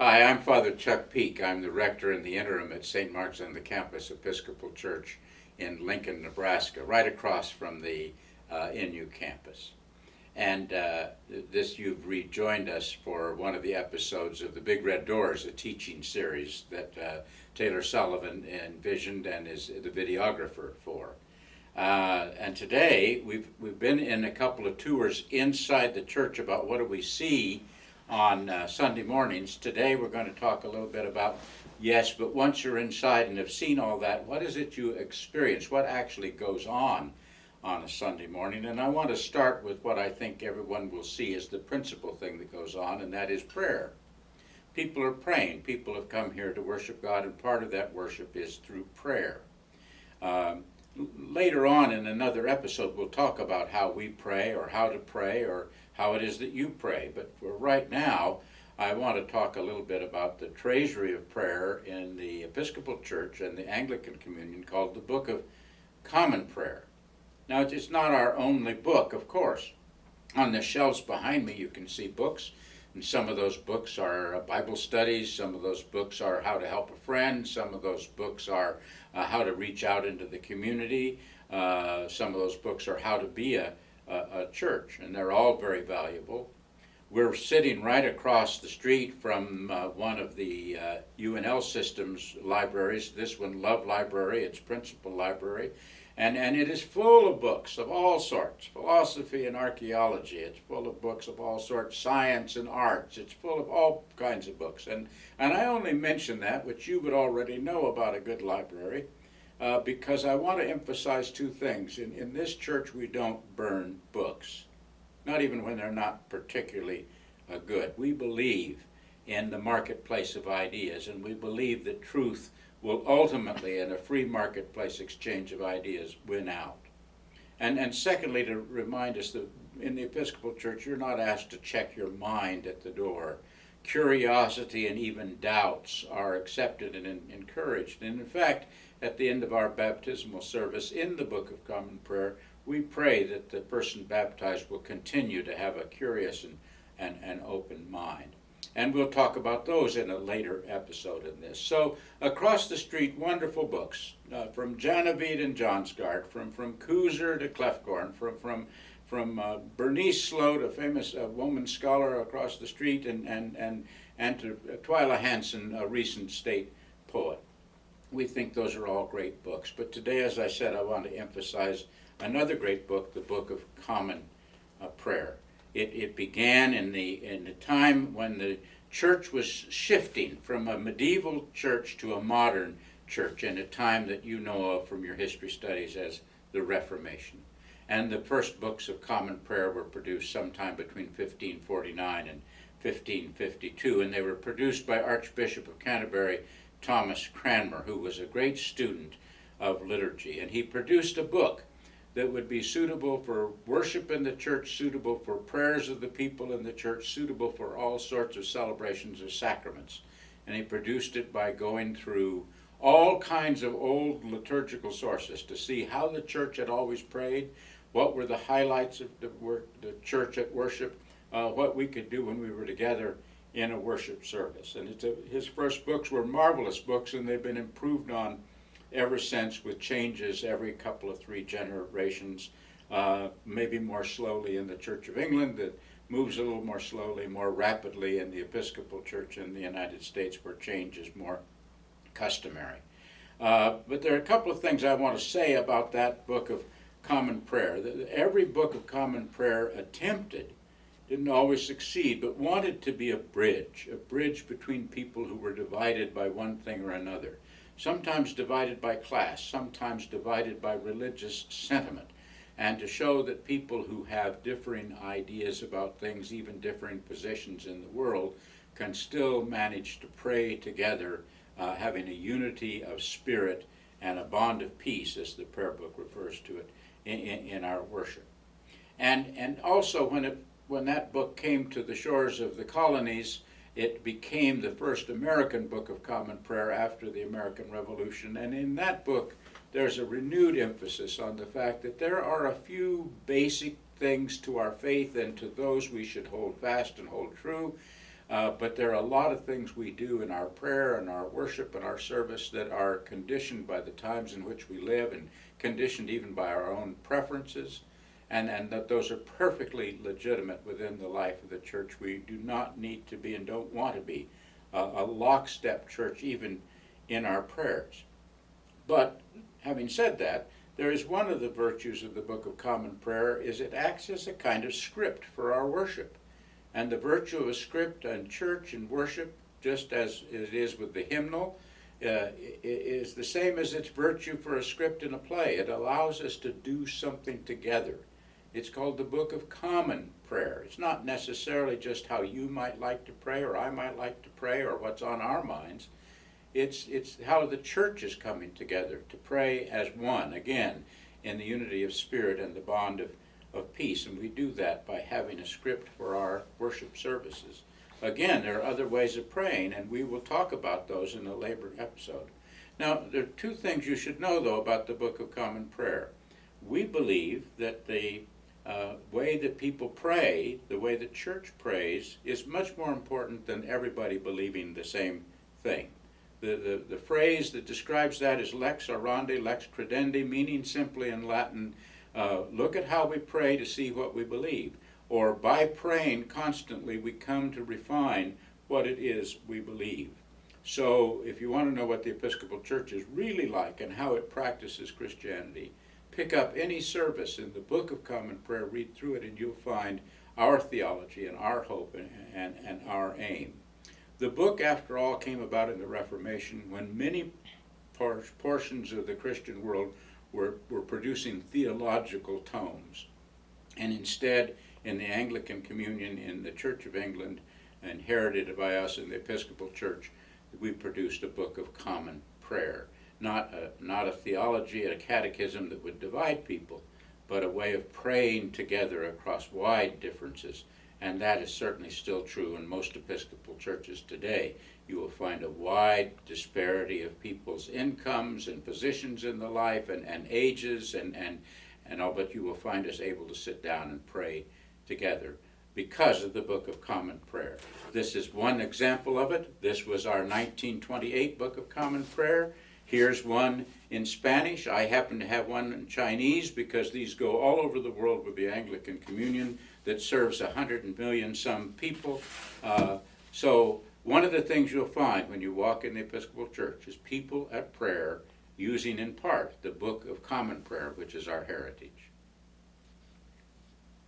Hi, I'm Father Chuck Peak. I'm the rector in the interim at St. Mark's on the Campus Episcopal Church in Lincoln, Nebraska, right across from the NU campus. And you've rejoined us for one of the episodes of the Big Red Doors, a teaching series that Taylor Sullivan envisioned and is the videographer for. And today we've been in a couple of tours inside the church about what do we see on Sunday mornings. Today we're going to talk a little bit about, yes, but once you're inside and have seen all that, what is it you experience? What actually goes on a Sunday morning? And I want to start with what I think everyone will see is the principal thing that goes on, and that is prayer. People are praying. People have come here to worship God, and part of that worship is through prayer. Later on in another episode, we'll talk about how we pray or how to pray or how it is that you pray. But for right now, I want to talk a little bit about the treasury of prayer in the Episcopal Church and the Anglican Communion called the Book of Common Prayer. Now, it's not our only book, of course. On the shelves behind me, you can see books. And some of those books are Bible studies. Some of those books are how to help a friend. Some of those books are how to reach out into the community. Some of those books are how to be a church, and they're all very valuable. We're sitting right across the street from one of the UNL Systems libraries, this one, Love Library, its principal library, and it is full of books of all sorts, philosophy and archaeology. It's full of books of all sorts, science and arts. It's full of all kinds of books. And I only mention that, which you would already know about a good library, because I want to emphasize two things. In this church, we don't burn books, not even when they're not particularly good. We believe in the marketplace of ideas, and we believe that truth will ultimately, in a free marketplace exchange of ideas, win out. And secondly, to remind us that in the Episcopal Church, you're not asked to check your mind at the door. Curiosity and even doubts are accepted and encouraged. And in fact, at the end of our baptismal service in the Book of Common Prayer, we pray that the person baptized will continue to have a curious and open mind. And we'll talk about those in a later episode in this. So across the street, wonderful books, from Janavid and Johnsgaard, from Kuser to Klefkorn, from Bernice Sloat, a famous woman scholar across the street, and to Twyla Hansen, a recent state poet. We think those are all great books. But today, as I said, I want to emphasize another great book, the Book of Common Prayer. It began in the time when the church was shifting from a medieval church to a modern church, in a time that you know of from your history studies as the Reformation. And the first books of common prayer were produced sometime between 1549 and 1552, and they were produced by Archbishop of Canterbury Thomas Cranmer, who was a great student of liturgy. And he produced a book that would be suitable for worship in the church, suitable for prayers of the people in the church, suitable for all sorts of celebrations of sacraments. And he produced it by going through all kinds of old liturgical sources to see how the church had always prayed, what were the highlights of the church at worship, what we could do when we were together in a worship service. And his first books were marvelous books, and they've been improved on ever since, with changes every couple of 3 generations, maybe more slowly in the Church of England, that moves a little more slowly, more rapidly in the Episcopal Church in the United States, where change is more customary. But there are a couple of things I want to say about that Book of Common Prayer. Every Book of Common Prayer attempted, didn't always succeed, but wanted to be a bridge between people who were divided by one thing or another. Sometimes divided by class, sometimes divided by religious sentiment, and to show that people who have differing ideas about things, even differing positions in the world, can still manage to pray together, having a unity of spirit and a bond of peace, as the prayer book refers to it, in our worship. And also when that book came to the shores of the colonies, it became the first American Book of Common Prayer after the American Revolution. And in that book, there's a renewed emphasis on the fact that there are a few basic things to our faith and to those we should hold fast and hold true. But there are a lot of things we do in our prayer and our worship and our service that are conditioned by the times in which we live and conditioned even by our own preferences, and that those are perfectly legitimate within the life of the church. We do not need to be and don't want to be a lockstep church even in our prayers. But having said that, there is one of the virtues of the Book of Common Prayer is it acts as a kind of script for our worship. And the virtue of a script in church and worship, just as it is with the hymnal, is the same as its virtue for a script in a play. It allows us to do something together. It's called the Book of Common Prayer. It's not necessarily just how you might like to pray or I might like to pray or what's on our minds. It's how the church is coming together to pray as one, again, in the unity of spirit and the bond of peace. And we do that by having a script for our worship services. Again, there are other ways of praying, and we will talk about those in a later episode. Now, there are two things you should know, though, about the Book of Common Prayer. We believe that the way that people pray, the way the church prays, is much more important than everybody believing the same thing. The phrase that describes that is lex orandi, lex credendi, meaning simply in Latin, look at how we pray to see what we believe. Or by praying constantly, we come to refine what it is we believe. So if you want to know what the Episcopal Church is really like and how it practices Christianity, pick up any service in the Book of Common Prayer, read through it, and you'll find our theology and our hope and our aim. The book, after all, came about in the Reformation when many portions of the Christian world were producing theological tomes. And instead, in the Anglican Communion in the Church of England, inherited by us in the Episcopal Church, we produced a Book of Common Prayer. Not a theology and a catechism that would divide people, but a way of praying together across wide differences. And that is certainly still true in most Episcopal churches today. You will find a wide disparity of people's incomes and positions in the life and ages and all, but you will find us able to sit down and pray together because of the Book of Common Prayer. This is one example of it. This was our 1928 Book of Common Prayer. Here's one in Spanish. I happen to have one in Chinese because these go all over the world with the Anglican Communion that serves 100 million some people. So one of the things you'll find when you walk in the Episcopal Church is people at prayer using in part the Book of Common Prayer, which is our heritage.